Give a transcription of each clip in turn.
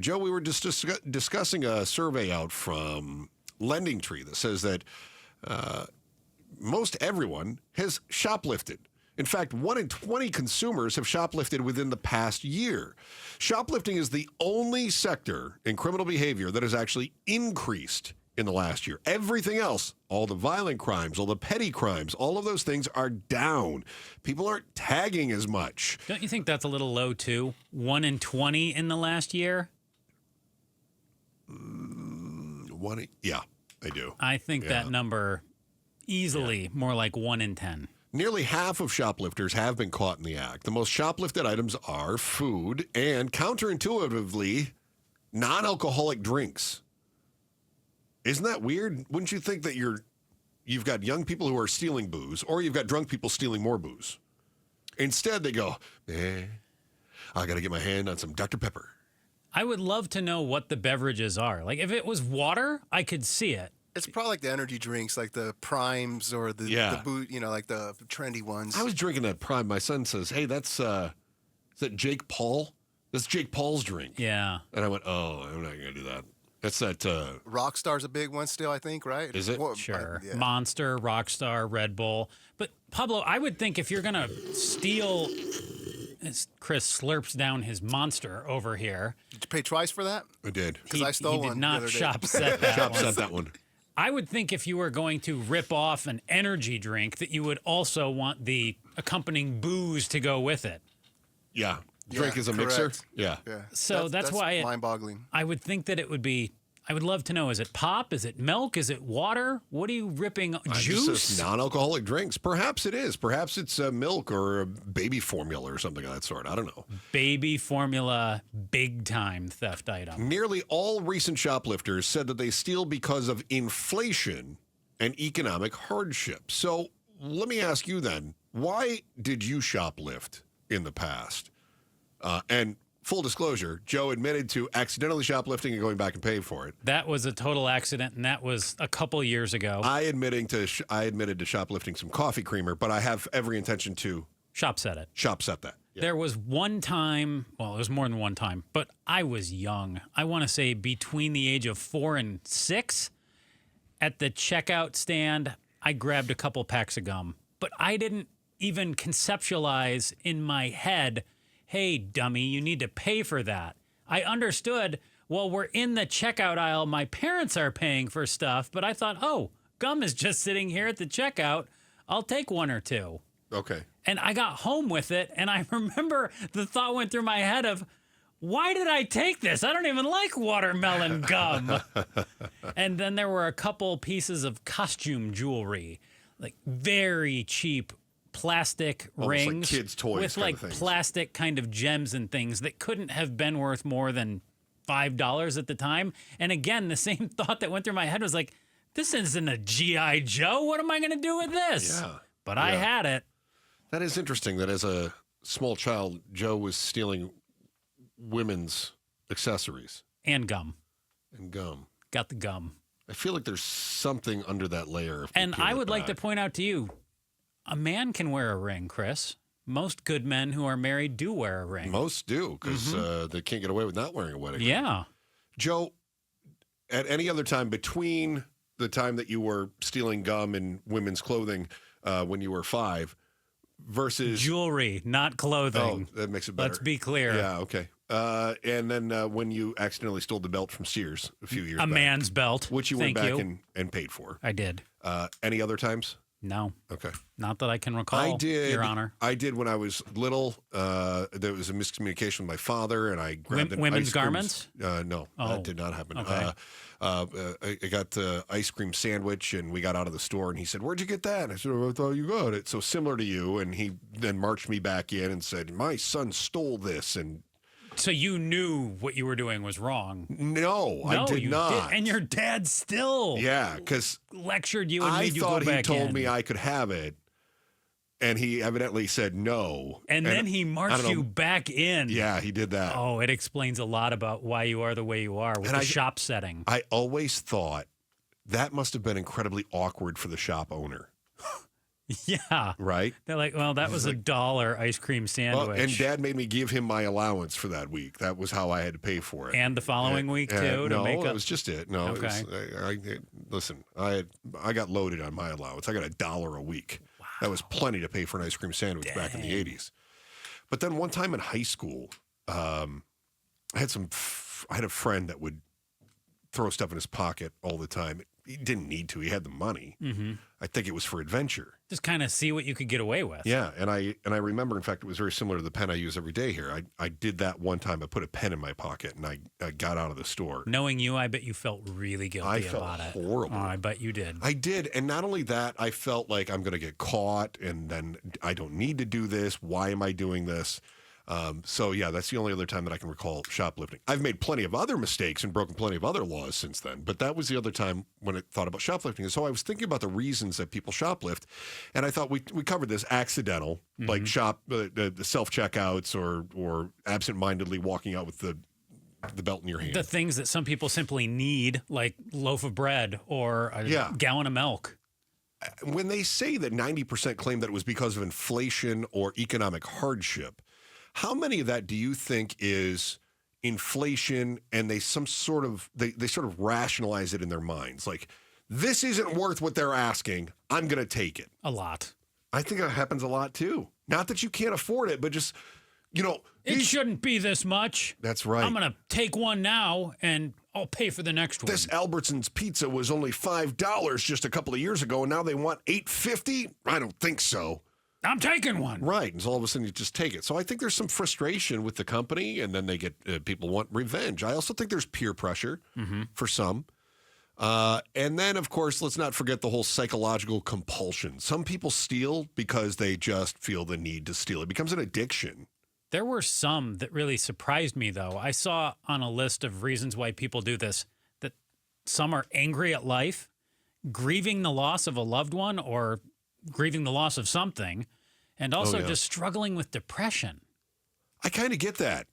Joe, we were just discussing a survey out from Lending Tree that says that most everyone has shoplifted. In fact, 1 in 20 consumers have shoplifted within the past year. Shoplifting is the only sector in criminal behavior that has actually increased in the last year. Everything else, all the violent crimes, all the petty crimes, all of those things are down. People aren't tagging as much. Don't you think that's a little low, too? 1 in 20 in the last year? Yeah, I do. I think that number easily more like 1 in 10. Nearly half of shoplifters have been caught in the act. The most shoplifted items are food and, counterintuitively, non-alcoholic drinks. Isn't that weird? Wouldn't you think that you've got young people who are stealing booze, or you've got drunk people stealing more booze? Instead, they go, I got to get my hand on some Dr. Pepper. I would love to know what the beverages are. Like, if it was water, I could see it. It's probably like the energy drinks, like the Primes or the boot, like the trendy ones. I was drinking that Prime. My son says, hey, is that Jake Paul? That's Jake Paul's drink. Yeah. And I went, I'm not going to do that. That's that. Rockstar's a big one still, I think, right? Is it? Well, Sure. yeah. Monster, Rockstar, Red Bull. But, Pablo, I would think if you're going to steal... As Chris slurps down his Monster over here. Did you pay twice for that? I did. Because I stole one. He did the not other day. shop set that Shop one. set that one. I would think if you were going to rip off an energy drink that you would also want the accompanying booze to go with it. Yeah. Drink Yeah, is a correct. mixer? Yeah. So that's why mind-boggling. I would think that it would be. I would love to know, is it pop? Is it milk? Is it water? What are you ripping? Juice? Just non-alcoholic drinks. Perhaps it is. Perhaps it's milk or a baby formula or something of that sort. I don't know. Baby formula, big-time theft item. Nearly all recent shoplifters said that they steal because of inflation and economic hardship. So let me ask you then, why did you shoplift in the past? And full disclosure, Joe admitted to accidentally shoplifting and going back and paying for it. That was a total accident, and that was a couple years ago. I admitted to shoplifting some coffee creamer, but I have every intention to Shop set it. shop set that. Yeah. There was one time, well, it was more than one time, but I was young. I want to say between the age of 4 and 6. At the checkout stand, I grabbed a couple packs of gum, but I didn't even conceptualize in my head, hey, dummy, you need to pay for that. I understood, well, we're in the checkout aisle. My parents are paying for stuff, but I thought, oh, gum is just sitting here at the checkout. I'll take 1 or 2. Okay. And I got home with it, and I remember the thought went through my head of, why did I take this? I don't even like watermelon gum. And then there were a couple pieces of costume jewelry, like very cheap plastic Almost rings like kids' toys with kind like of things. plastic kind of gems and things that couldn't have been worth more than $5 at the time. And again, the same thought that went through my head was like, this isn't a G.I. Joe. What am I going to do with this? Yeah. But I had it. That is interesting that as a small child, Joe was stealing women's accessories And gum. and gum. Got the gum. I feel like there's something under that layer. If we And peel I it would like to back. point out to you, a man can wear a ring, Chris. Most good men who are married do wear a ring. Most do, because they can't get away with not wearing a wedding ring. Yeah. Joe, at any other time between the time that you were stealing gum and women's clothing when you were 5 versus... Jewelry, not clothing. Oh, that makes it better. Let's be clear. Yeah, okay. And then when you accidentally stole the belt from Sears a few years A back. man's belt. Which you Thank went back you. and paid for. I did. Any other times? No. Okay. Not that I can recall, I did. Your Honor. I did when I was little. There was a miscommunication with my father, and I grabbed an Women's ice cream. garments? No, Oh, that did not happen. okay. I got the ice cream sandwich, and we got out of the store, and he said, "Where'd you get that?" And I said, "Oh, I thought you got it." So similar to you, and he then marched me back in and said, "My son stole this," and So you knew what you were doing was wrong. no, I No, did you not. And your dad still Yeah, because lectured you and I made you go thought back he told in. me I could have it, and he evidently said no. and then he I marched don't know. you back in. Yeah, he did that. Oh, it explains a lot about why you are the way you are with And the I- shop setting. I always thought that must have been incredibly awkward for the shop owner. Yeah. Right? They're like, well, that was $1 ice cream sandwich. Well, and Dad made me give him my allowance for that week. That was how I had to pay for it. And the following week, too, to make up? No, it was just it. No, Okay. Listen, I got loaded on my allowance. I got $1 a week. Wow. That was plenty to pay for an ice cream sandwich back in the 80s. But then one time in high school, I had a friend that would throw stuff in his pocket all the time. He didn't need to. He had the money. Mm-hmm. I think it was for adventure. Just kind of see what you could get away with. Yeah, and I remember, in fact, it was very similar to the pen I use every day here. I did that one time. I put a pen in my pocket, and I got out of the store. Knowing you, I bet you felt really guilty about it. I felt horrible. Oh, I bet you did. I did, and not only that, I felt like I'm going to get caught, and then I don't need to do this. Why am I doing this? So, yeah, that's the only other time that I can recall shoplifting. I've made plenty of other mistakes and broken plenty of other laws since then, but that was the other time when I thought about shoplifting. And so I was thinking about the reasons that people shoplift, and I thought we covered this: accidental, like the self-checkouts or absent-mindedly walking out with the belt in your hand. The things that some people simply need, like loaf of bread or a gallon of milk. When they say that 90% claim that it was because of inflation or economic hardship, how many of that do you think is inflation and they sort of rationalize it in their minds? Like, this isn't worth what they're asking. I'm going to take it. A lot. I think that happens a lot too. Not that you can't afford it, but just, it shouldn't be this much. That's right. I'm going to take one now and I'll pay for the next one. This Albertsons pizza was only $5 just a couple of years ago, and now they want $8.50? I don't think so. I'm taking one. Right. And so all of a sudden you just take it. So I think there's some frustration with the company, and then they get people want revenge. I also think there's peer pressure for some. And then, of course, let's not forget the whole psychological compulsion. Some people steal because they just feel the need to steal. It becomes an addiction. There were some that really surprised me, though. I saw on a list of reasons why people do this that some are angry at life, grieving the loss of a loved one or grieving the loss of something, and also just struggling with depression. I kind of get that.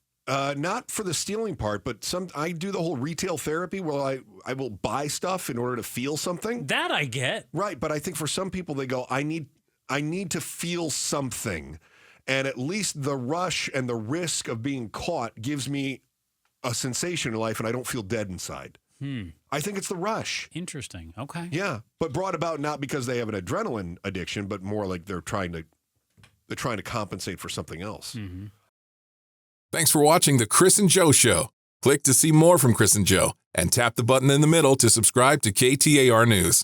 Not for the stealing part, but I do the whole retail therapy where I will buy stuff in order to feel something. That I get. Right, but I think for some people they go, I need to feel something. And at least the rush and the risk of being caught gives me a sensation in life, and I don't feel dead inside. I think it's the rush. Interesting. Okay. Yeah, but brought about not because they have an adrenaline addiction, but more like they're trying to compensate for something else. Mm-hmm. Thanks for watching The Chris and Joe Show. Click to see more from Chris and Joe, and tap the button in the middle to subscribe to KTAR News.